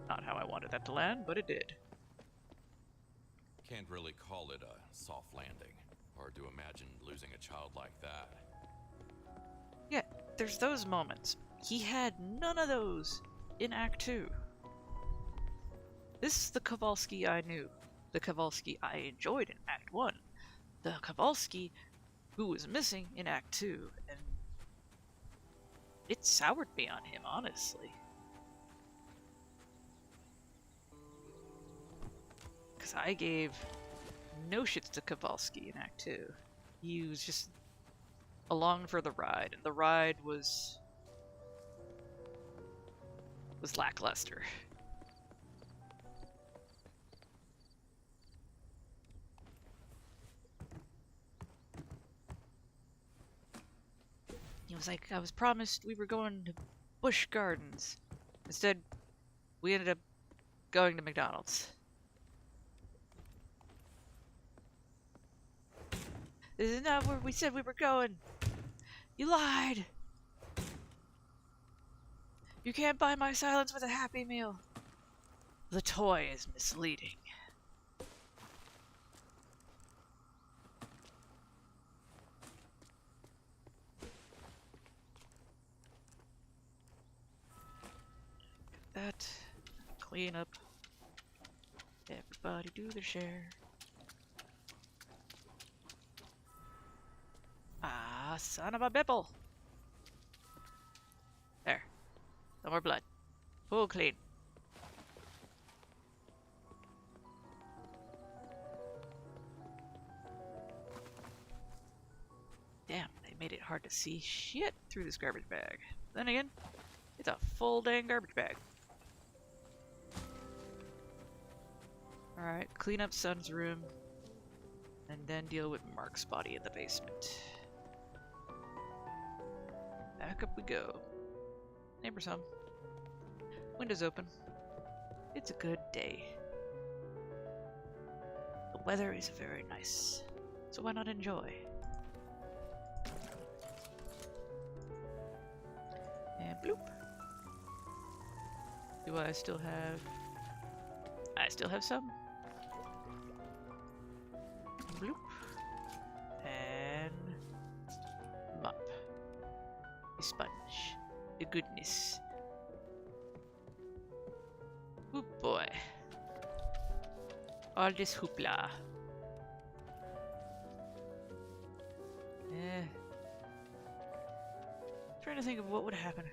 S1: Not how I wanted that to land, but it did.
S5: Can't really call it a soft landing. Hard to imagine losing a child like that.
S1: Yeah, there's those moments. He had none of those in Act 2. This is the Kowalski I knew. The Kowalski I enjoyed in Act 1. The Kowalski who was missing in Act 2. And it soured me on him, honestly. Because I gave no shits to Kowalski in Act 2. He was just along for the ride, and the ride was lackluster. He was like, I was promised we were going to Busch Gardens. Instead, we ended up going to McDonald's. This is not where we said we were going. You lied. You can't buy my silence with a Happy Meal. The toy is misleading. That. Clean up. Everybody do their share. Ah, son of a bipple. There. No more blood. Full clean. Damn, they made it hard to see shit through this garbage bag. Then again, it's a full dang garbage bag. Alright, clean up Son's room. And then deal with Mark's body in the basement. Back up we go. Neighbors home. Windows open. It's a good day. The weather is very nice, so why not enjoy? Bloop. Do I still have... I still have some. Bloop. And... mop. A sponge. A goodness. Oh boy. All this hoopla. Trying to think of what would happen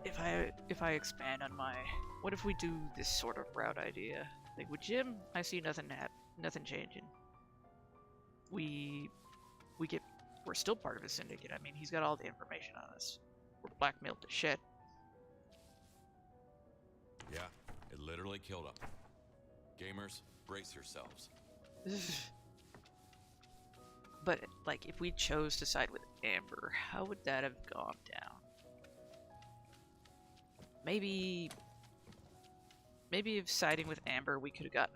S1: if I expand on my... What if we do this sort of route idea? Like with Jim, I see nothing changing. We're still part of a syndicate. I mean, he's got all the information on us. We're blackmailed to shit.
S5: Yeah, it literally killed him. Gamers, brace yourselves.
S1: But, like, if we chose to side with Amber, how would that have gone down? Maybe if siding with Amber, we could have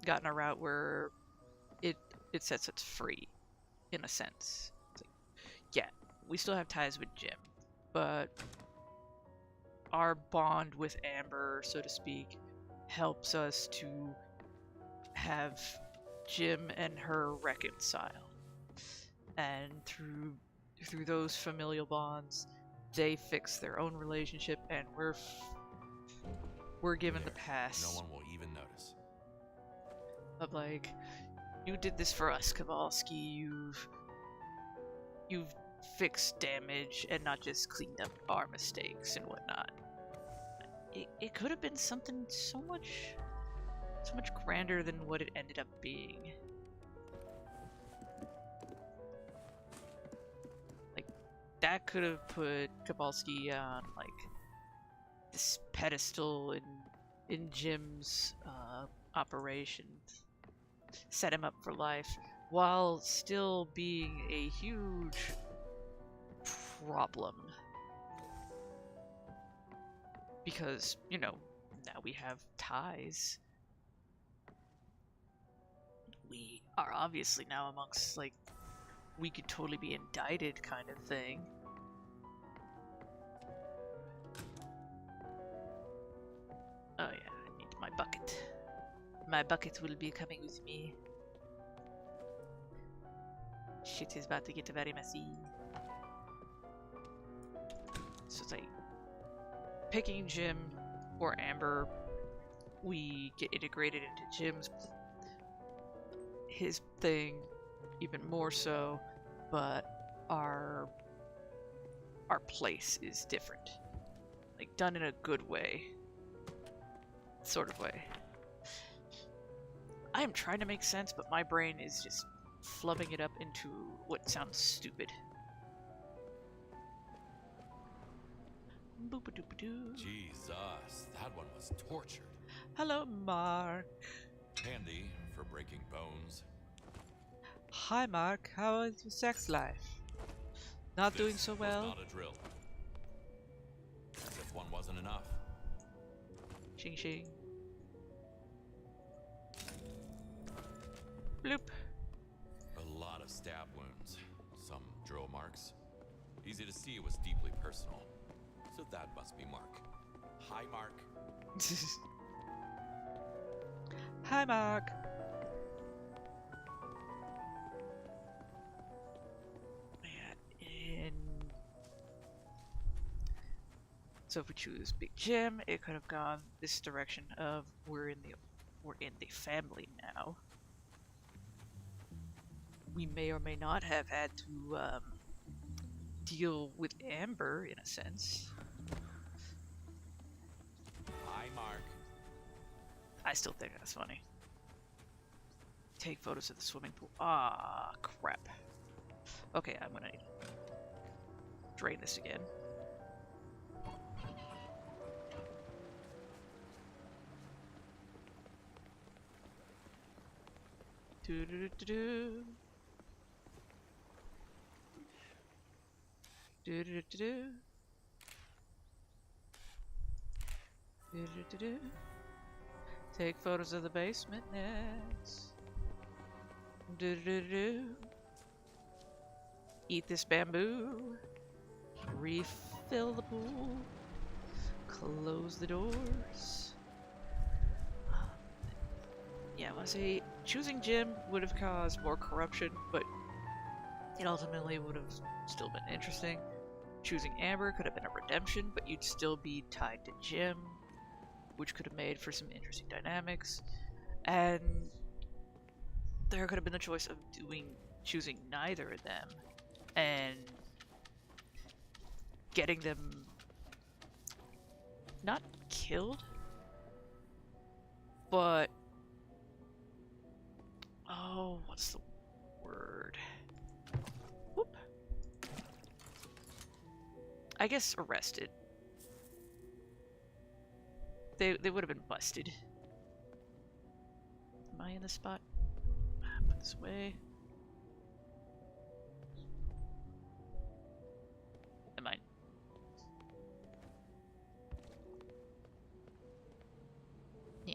S1: gotten a route where it sets us free, in a sense. It's like, yeah, we still have ties with Jim, but our bond with Amber, so to speak, helps us to have Jim and her reconcile, and through those familial bonds, they fix their own relationship, and we're given the pass.
S5: No one will even notice.
S1: Of like, you did this for us, Kowalski. You've fixed damage and not just cleaned up our mistakes and whatnot. It could have been something so much grander than what it ended up being. Like, that could have put Kowalski on, like, this pedestal in Jim's operations. Set him up for life, while still being a huge problem. Because, you know, now we have ties. We are obviously now amongst, like, we could totally be indicted kind of thing. Oh yeah, I need my bucket. My bucket will be coming with me. Shit is about to get very messy. So it's like, picking Jim or Amber, we get integrated into his thing even more so, but our place is different. Like, done in a good way. Sort of way. I am trying to make sense, but my brain is just flubbing it up into what sounds stupid. Boop-a-doop-a-doo.
S5: Jesus, that one was tortured.
S1: Hello, Mark.
S5: Handy for breaking bones.
S1: Hi, Mark. How is your sex life? Not doing so
S5: was
S1: well?
S5: Not a drill. As if one wasn't enough.
S1: Shing shing. Bloop.
S5: A lot of stab wounds. Some drill marks. Easy to see it was deeply personal. So that must be Mark. Hi, Mark.
S1: Hi, Mark. So if we choose Big Jim, it could have gone this direction of we're in the family now. We may or may not have had to deal with Amber in a sense.
S5: Hi, Mark.
S1: I still think that's funny. Take photos of the swimming pool. Ah, crap. Okay, I'm gonna drain this again. Do-do-do-do-do. Do-do-do-do-do. Do-do-do-do. Take photos of the basement next. Do-do-do-do. Eat this bamboo. Refill the pool. Close the doors. Yeah, I want to say choosing Jim would have caused more corruption, but it ultimately would have still been interesting. Choosing Amber could have been a redemption, but you'd still be tied to Jim, which could have made for some interesting dynamics. And there could have been the choice of choosing neither of them and getting them not killed, but what's the word? Whoop. I guess arrested. They would have been busted. Am I in the spot? Put this away. Am I? Yeah.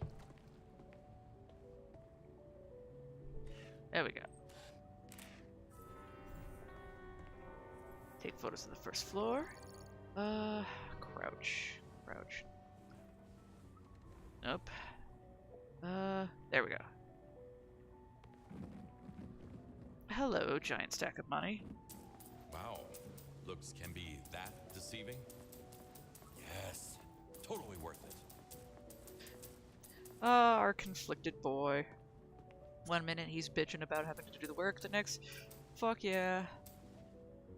S1: There we go. Take photos of the first floor. Crouch. Crouch. Nope. There we go. Hello, giant stack of money.
S5: Wow, looks can be that deceiving? Yes, totally worth it.
S1: Our conflicted boy. One minute he's bitching about having to do the work, the next, fuck yeah,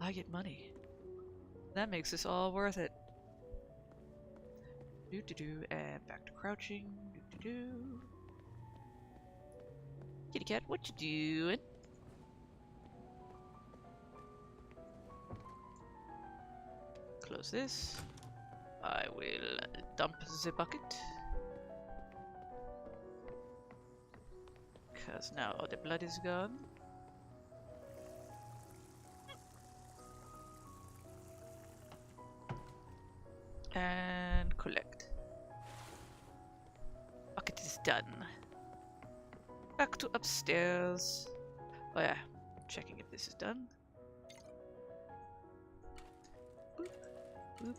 S1: I get money. That makes this all worth it. Do-do-do, and back to crouching. Do-do-do. Kitty cat, what you doing? Close this. I will dump the bucket. Because now all the blood is gone. And collect. Bucket is done. Back to upstairs. Oh yeah, checking if this is done. Boop, boop,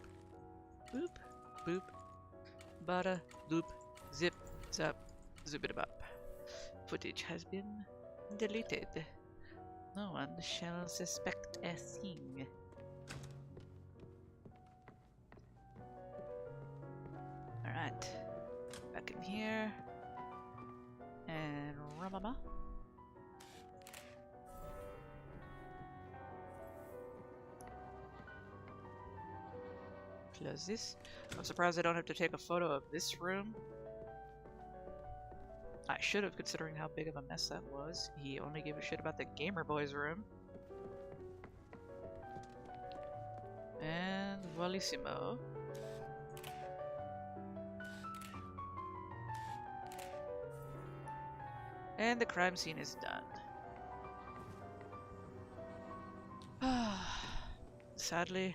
S1: boop, boop. Bada, loop, zip, zap, zip it up. Footage has been deleted. No one shall suspect a thing. Alright. Back in here. And Ramama. Close this. I'm surprised I don't have to take a photo of this room. I should have, considering how big of a mess that was. He only gave a shit about the Gamer Boys room. And Valissimo. And the crime scene is done. Sadly,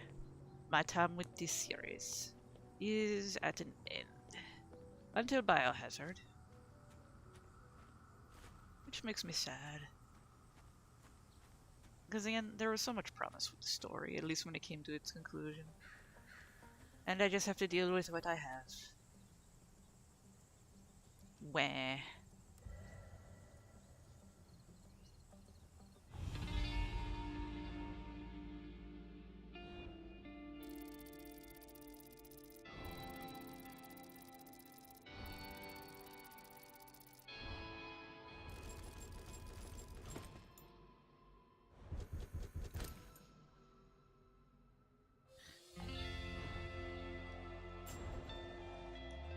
S1: my time with this series is at an end. Until Biohazard. Which makes me sad. Because again, there was so much promise with the story, at least when it came to its conclusion. And I just have to deal with what I have. Wah.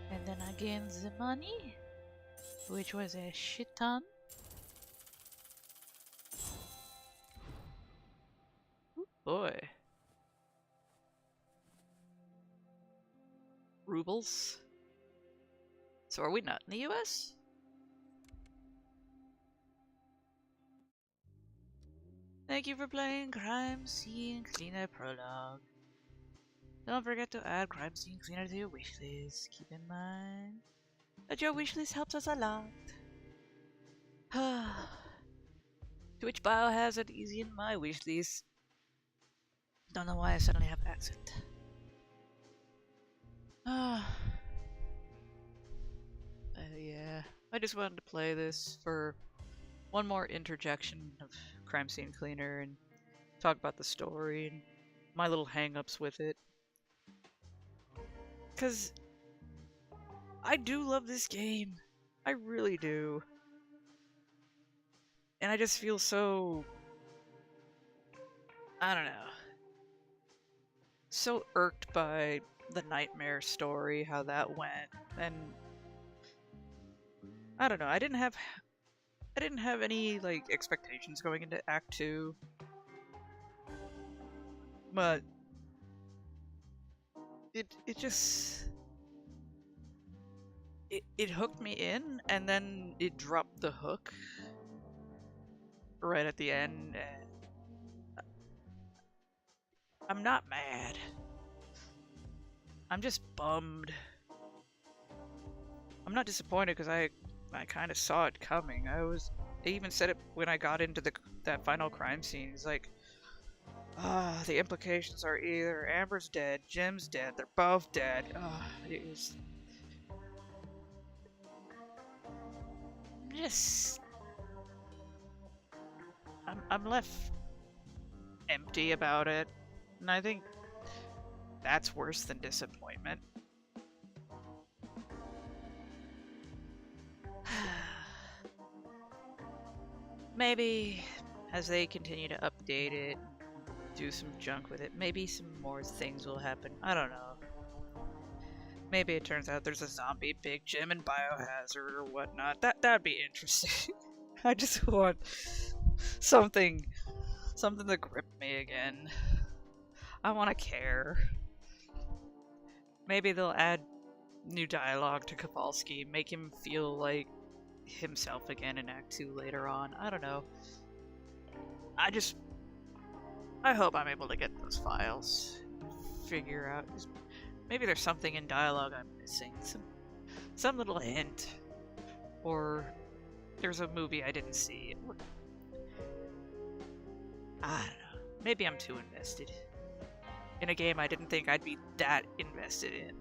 S1: And then I gained the money, which was a shit ton. Ooh, boy. Rubles. So are we not in the US? Thank you for playing Crime Scene Cleaner Prologue. Don't forget to add Crime Scene Cleaner to your wishlist. Keep in mind that your wishlist helps us a lot. Twitch Biohazard easy in my wishlist. Don't know why I suddenly have an accent. Yeah, I just wanted to play this for one more interjection of Crime Scene Cleaner and talk about the story and my little hang-ups with it. Because I do love this game. I really do. And I just feel so... I don't know. So irked by the nightmare story, how that went, and... I don't know, I didn't have any, like, expectations going into Act 2. But... It just... It hooked me in, and then it dropped the hook right at the end, and I'm not mad. I'm just bummed. I'm not disappointed because I kind of saw it coming. I even said it when I got into that final crime scene. It's like, the implications are either Amber's dead, Jim's dead, they're both dead. It was just... I'm left empty about it, and I think that's worse than disappointment. Maybe as they continue to update it, do some junk with it, maybe some more things will happen. I don't know. Maybe it turns out there's a zombie Big Jim and Biohazard or whatnot. That'd be interesting. I just want something to grip me again. I want to care. Maybe they'll add new dialogue to Kowalski, make him feel like himself again in Act 2 later on. I don't know. I hope I'm able to get those files. Figure out. Maybe there's something in dialogue I'm missing. Some little hint. Or there's a movie I didn't see. I don't know. Maybe I'm too invested in a game I didn't think I'd be that invested in.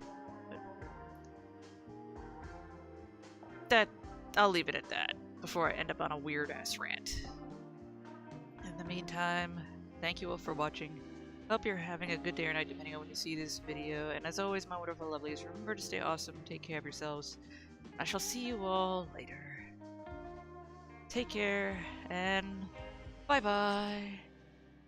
S1: But I'll leave it at that before I end up on a weird-ass rant. In the meantime, thank you all for watching. Hope you're having a good day or night depending on when you see this video. And as always, my wonderful lovelies, remember to stay awesome, take care of yourselves. I shall see you all later. Take care, and bye-bye.